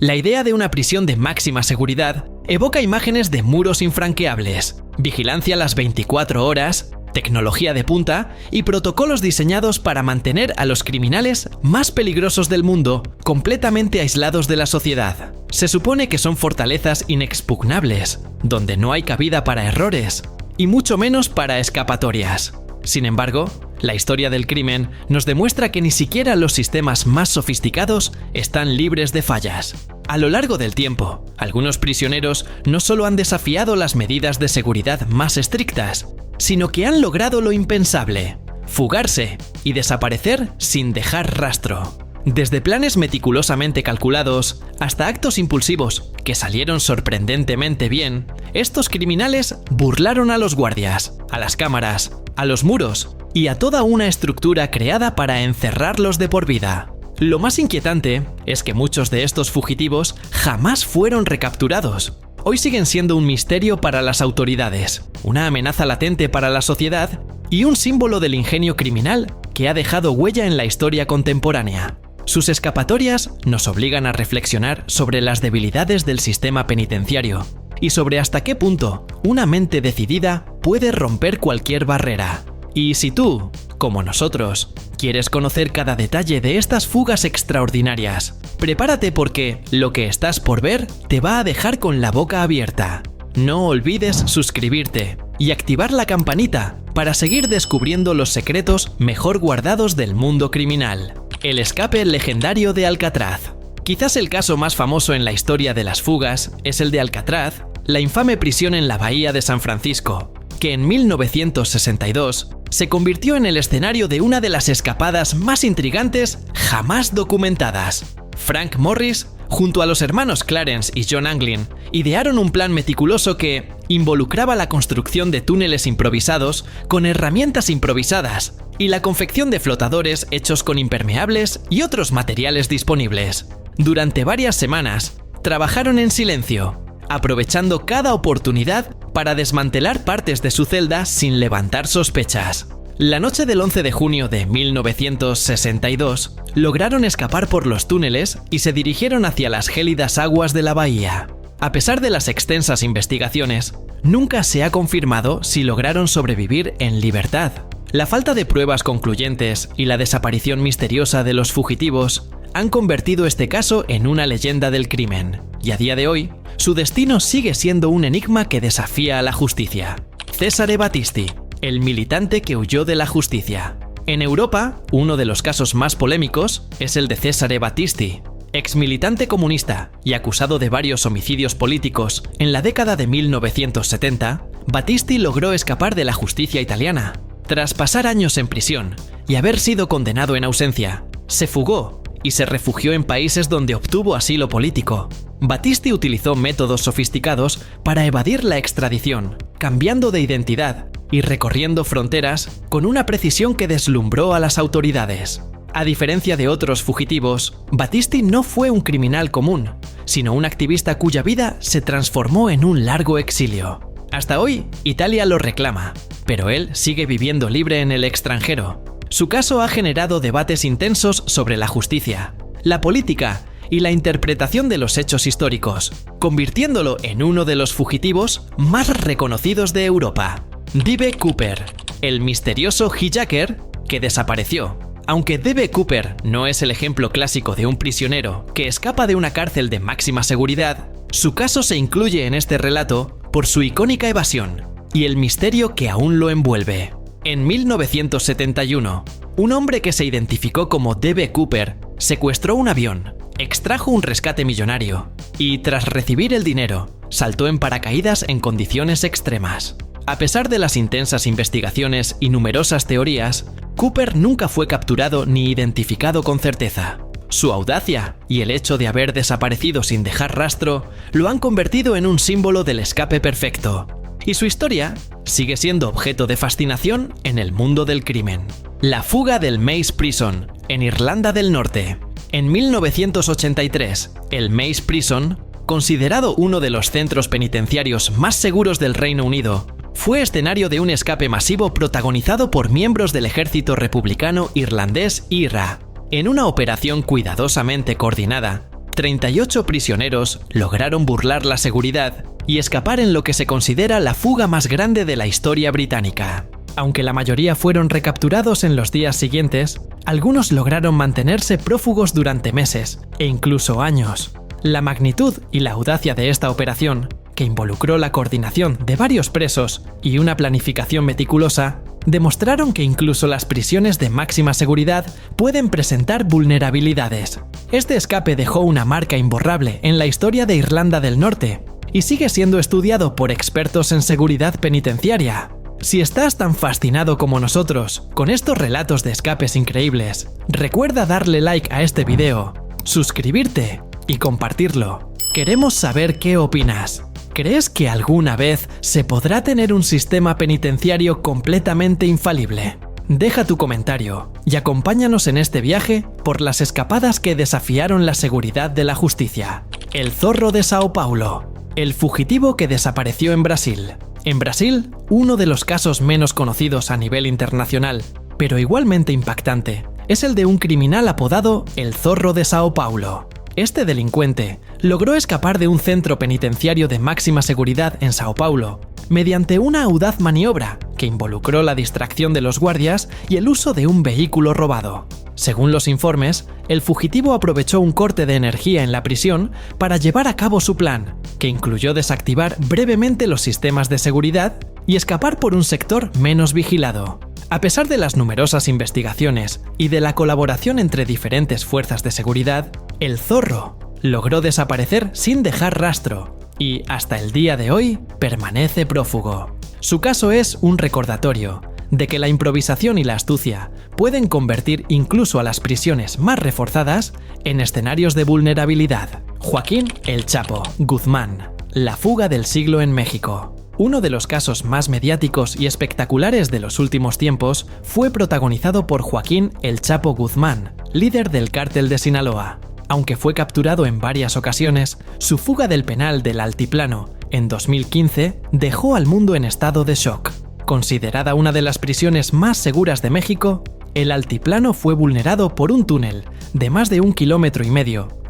La idea de una prisión de máxima seguridad evoca imágenes de muros infranqueables, vigilancia las 24 horas, tecnología de punta y protocolos diseñados para mantener a los criminales más peligrosos del mundo completamente aislados de la sociedad. Se supone que son fortalezas inexpugnables, donde no hay cabida para errores, y mucho menos para escapatorias. Sin embargo, la historia del crimen nos demuestra que ni siquiera los sistemas más sofisticados están libres de fallas. A lo largo del tiempo, algunos prisioneros no solo han desafiado las medidas de seguridad más estrictas, sino que han logrado lo impensable: fugarse y desaparecer sin dejar rastro. Desde planes meticulosamente calculados hasta actos impulsivos que salieron sorprendentemente bien, estos criminales burlaron a los guardias, a las cámaras, a los muros y a toda una estructura creada para encerrarlos de por vida. Lo más inquietante es que muchos de estos fugitivos jamás fueron recapturados. Hoy siguen siendo un misterio para las autoridades, una amenaza latente para la sociedad y un símbolo del ingenio criminal que ha dejado huella en la historia contemporánea. Sus escapatorias nos obligan a reflexionar sobre las debilidades del sistema penitenciario y sobre hasta qué punto una mente decidida puede romper cualquier barrera. Y si tú, como nosotros, quieres conocer cada detalle de estas fugas extraordinarias, prepárate porque lo que estás por ver te va a dejar con la boca abierta. No olvides suscribirte y activar la campanita para seguir descubriendo los secretos mejor guardados del mundo criminal. El escape legendario de Alcatraz. Quizás el caso más famoso en la historia de las fugas es el de Alcatraz, la infame prisión en la bahía de San Francisco, que en 1962 se convirtió en el escenario de una de las escapadas más intrigantes jamás documentadas. Frank Morris, junto a los hermanos Clarence y John Anglin, idearon un plan meticuloso que involucraba la construcción de túneles improvisados con herramientas improvisadas y la confección de flotadores hechos con impermeables y otros materiales disponibles. Durante varias semanas, trabajaron en silencio, aprovechando cada oportunidad para desmantelar partes de su celda sin levantar sospechas. La noche del 11 de junio de 1962, lograron escapar por los túneles y se dirigieron hacia las gélidas aguas de la bahía. A pesar de las extensas investigaciones, nunca se ha confirmado si lograron sobrevivir en libertad. La falta de pruebas concluyentes y la desaparición misteriosa de los fugitivos han convertido este caso en una leyenda del crimen, y a día de hoy, su destino sigue siendo un enigma que desafía a la justicia. Cesare Battisti, el militante que huyó de la justicia. En Europa, uno de los casos más polémicos es el de Cesare Battisti, exmilitante comunista y acusado de varios homicidios políticos. En la década de 1970, Battisti logró escapar de la justicia italiana. Tras pasar años en prisión y haber sido condenado en ausencia, se fugó y se refugió en países donde obtuvo asilo político. Battisti utilizó métodos sofisticados para evadir la extradición, cambiando de identidad y recorriendo fronteras con una precisión que deslumbró a las autoridades. A diferencia de otros fugitivos, Battisti no fue un criminal común, sino un activista cuya vida se transformó en un largo exilio. Hasta hoy, Italia lo reclama, pero él sigue viviendo libre en el extranjero. Su caso ha generado debates intensos sobre la justicia, la política y la interpretación de los hechos históricos, convirtiéndolo en uno de los fugitivos más reconocidos de Europa. D.B. Cooper, el misterioso hijacker que desapareció. Aunque D.B. Cooper no es el ejemplo clásico de un prisionero que escapa de una cárcel de máxima seguridad, su caso se incluye en este relato por su icónica evasión y el misterio que aún lo envuelve. En 1971, un hombre que se identificó como D.B. Cooper secuestró un avión, extrajo un rescate millonario y, tras recibir el dinero, saltó en paracaídas en condiciones extremas. A pesar de las intensas investigaciones y numerosas teorías, Cooper nunca fue capturado ni identificado con certeza. Su audacia y el hecho de haber desaparecido sin dejar rastro lo han convertido en un símbolo del escape perfecto. Y su historia sigue siendo objeto de fascinación en el mundo del crimen. La fuga del Maze Prison, en Irlanda del Norte. En 1983, el Maze Prison, considerado uno de los centros penitenciarios más seguros del Reino Unido, fue escenario de un escape masivo protagonizado por miembros del ejército republicano irlandés IRA. En una operación cuidadosamente coordinada, 38 prisioneros lograron burlar la seguridad y escapar en lo que se considera la fuga más grande de la historia británica. Aunque la mayoría fueron recapturados en los días siguientes, algunos lograron mantenerse prófugos durante meses e incluso años. La magnitud y la audacia de esta operación, que involucró la coordinación de varios presos y una planificación meticulosa, demostraron que incluso las prisiones de máxima seguridad pueden presentar vulnerabilidades. Este escape dejó una marca imborrable en la historia de Irlanda del Norte y sigue siendo estudiado por expertos en seguridad penitenciaria. Si estás tan fascinado como nosotros con estos relatos de escapes increíbles, recuerda darle like a este video, suscribirte y compartirlo. Queremos saber qué opinas. ¿Crees que alguna vez se podrá tener un sistema penitenciario completamente infalible? Deja tu comentario y acompáñanos en este viaje por las escapadas que desafiaron la seguridad de la justicia. El zorro de Sao Paulo, el fugitivo que desapareció en Brasil. En Brasil, uno de los casos menos conocidos a nivel internacional, pero igualmente impactante, es el de un criminal apodado el Zorro de Sao Paulo. Este delincuente logró escapar de un centro penitenciario de máxima seguridad en Sao Paulo mediante una audaz maniobra que involucró la distracción de los guardias y el uso de un vehículo robado. Según los informes, el fugitivo aprovechó un corte de energía en la prisión para llevar a cabo su plan, que incluyó desactivar brevemente los sistemas de seguridad y escapar por un sector menos vigilado. A pesar de las numerosas investigaciones y de la colaboración entre diferentes fuerzas de seguridad, el zorro logró desaparecer sin dejar rastro y, hasta el día de hoy, permanece prófugo. Su caso es un recordatorio de que la improvisación y la astucia pueden convertir incluso a las prisiones más reforzadas en escenarios de vulnerabilidad. Joaquín El Chapo Guzmán, la fuga del siglo en México. Uno de los casos más mediáticos y espectaculares de los últimos tiempos fue protagonizado por Joaquín El Chapo Guzmán, líder del cártel de Sinaloa. Aunque fue capturado en varias ocasiones, su fuga del penal del Altiplano en 2015 dejó al mundo en estado de shock. Considerada una de las prisiones más seguras de México, el Altiplano fue vulnerado por un túnel de más de 1,5 kilómetros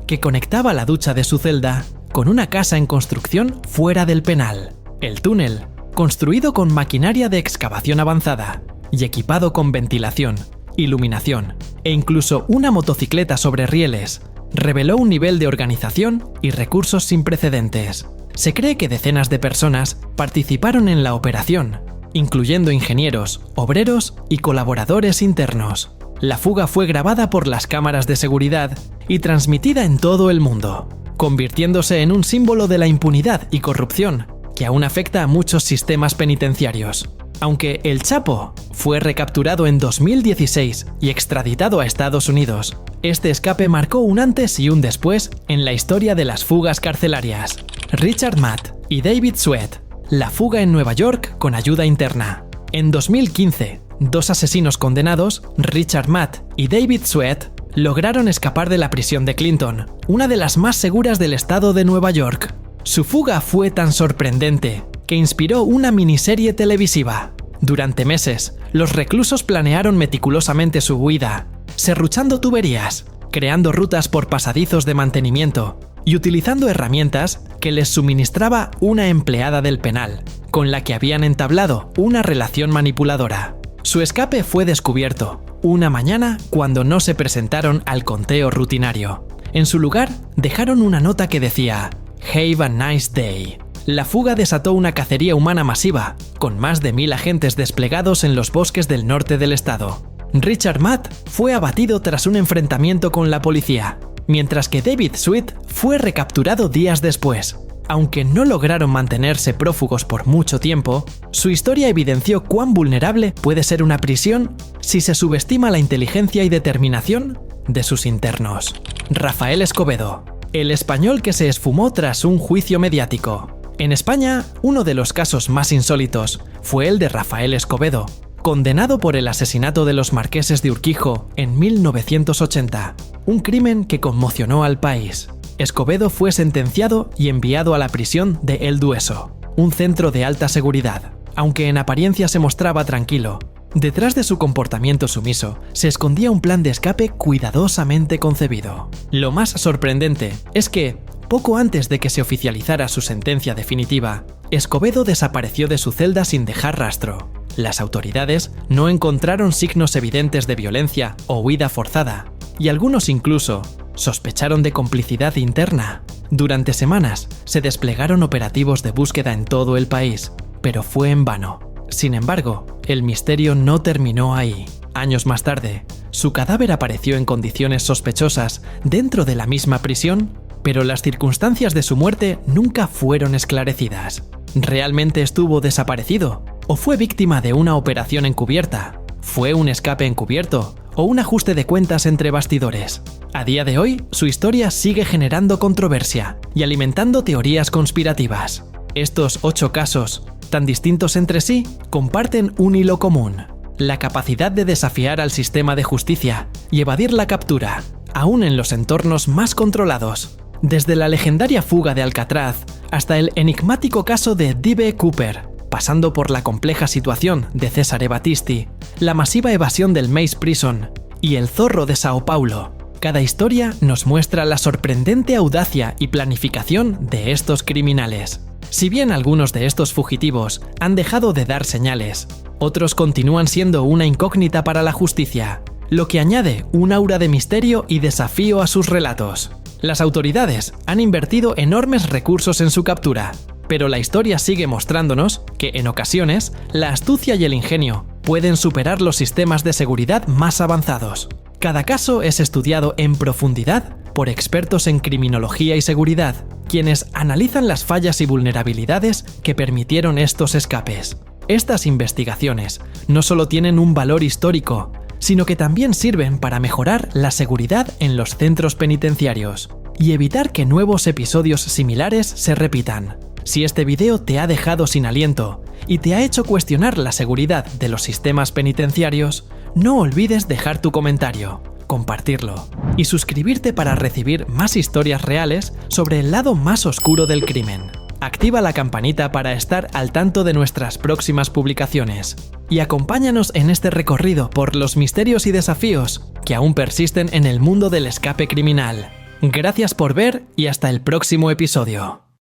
que conectaba la ducha de su celda con una casa en construcción fuera del penal. El túnel, construido con maquinaria de excavación avanzada y equipado con ventilación, iluminación e incluso una motocicleta sobre rieles, reveló un nivel de organización y recursos sin precedentes. Se cree que decenas de personas participaron en la operación, incluyendo ingenieros, obreros y colaboradores internos. La fuga fue grabada por las cámaras de seguridad y transmitida en todo el mundo, convirtiéndose en un símbolo de la impunidad y corrupción que aún afecta a muchos sistemas penitenciarios. Aunque El Chapo fue recapturado en 2016 y extraditado a Estados Unidos, este escape marcó un antes y un después en la historia de las fugas carcelarias. Richard Matt y David Sweat, la fuga en Nueva York con ayuda interna. En 2015, dos asesinos condenados, Richard Matt y David Sweat, lograron escapar de la prisión de Clinton, una de las más seguras del estado de Nueva York. Su fuga fue tan sorprendente que inspiró una miniserie televisiva. Durante meses, los reclusos planearon meticulosamente su huida, serruchando tuberías, creando rutas por pasadizos de mantenimiento y utilizando herramientas que les suministraba una empleada del penal, con la que habían entablado una relación manipuladora. Su escape fue descubierto una mañana cuando no se presentaron al conteo rutinario. En su lugar, dejaron una nota que decía "Have a nice day". La fuga desató una cacería humana masiva, con más de 1000 agentes desplegados en los bosques del norte del estado. Richard Matt fue abatido tras un enfrentamiento con la policía, mientras que David Sweat fue recapturado días después. Aunque no lograron mantenerse prófugos por mucho tiempo, su historia evidenció cuán vulnerable puede ser una prisión si se subestima la inteligencia y determinación de sus internos. Rafael Escobedo, el español que se esfumó tras un juicio mediático. En España, uno de los casos más insólitos fue el de Rafael Escobedo, condenado por el asesinato de los marqueses de Urquijo en 1980, un crimen que conmocionó al país. Escobedo fue sentenciado y enviado a la prisión de El Dueso, un centro de alta seguridad. Aunque en apariencia se mostraba tranquilo, Detrás de su comportamiento sumiso se escondía un plan de escape cuidadosamente concebido. Lo más sorprendente es que, poco antes de que se oficializara su sentencia definitiva, Escobedo desapareció de su celda sin dejar rastro. Las autoridades no encontraron signos evidentes de violencia o huida forzada, y algunos incluso sospecharon de complicidad interna. Durante semanas se desplegaron operativos de búsqueda en todo el país, pero fue en vano. Sin embargo, el misterio no terminó ahí. Años más tarde, su cadáver apareció en condiciones sospechosas dentro de la misma prisión, pero las circunstancias de su muerte nunca fueron esclarecidas. ¿Realmente estuvo desaparecido? ¿O fue víctima de una operación encubierta? ¿Fue un escape encubierto? ¿O un ajuste de cuentas entre bastidores? A día de hoy, su historia sigue generando controversia y alimentando teorías conspirativas. Estos 8 casos, tan distintos entre sí, comparten un hilo común: la capacidad de desafiar al sistema de justicia y evadir la captura, aún en los entornos más controlados. Desde la legendaria fuga de Alcatraz hasta el enigmático caso de D.B. Cooper, pasando por la compleja situación de Cesare Battisti, la masiva evasión del Maze Prison y el zorro de Sao Paulo, cada historia nos muestra la sorprendente audacia y planificación de estos criminales. Si bien algunos de estos fugitivos han dejado de dar señales, otros continúan siendo una incógnita para la justicia, lo que añade un aura de misterio y desafío a sus relatos. Las autoridades han invertido enormes recursos en su captura, pero la historia sigue mostrándonos que, en ocasiones, la astucia y el ingenio pueden superar los sistemas de seguridad más avanzados. Cada caso es estudiado en profundidad por expertos en criminología y seguridad, quienes analizan las fallas y vulnerabilidades que permitieron estos escapes. Estas investigaciones no solo tienen un valor histórico, sino que también sirven para mejorar la seguridad en los centros penitenciarios y evitar que nuevos episodios similares se repitan. Si este video te ha dejado sin aliento y te ha hecho cuestionar la seguridad de los sistemas penitenciarios, no olvides dejar tu comentario, compartirlo y suscribirte para recibir más historias reales sobre el lado más oscuro del crimen. Activa la campanita para estar al tanto de nuestras próximas publicaciones y acompáñanos en este recorrido por los misterios y desafíos que aún persisten en el mundo del escape criminal. Gracias por ver y hasta el próximo episodio.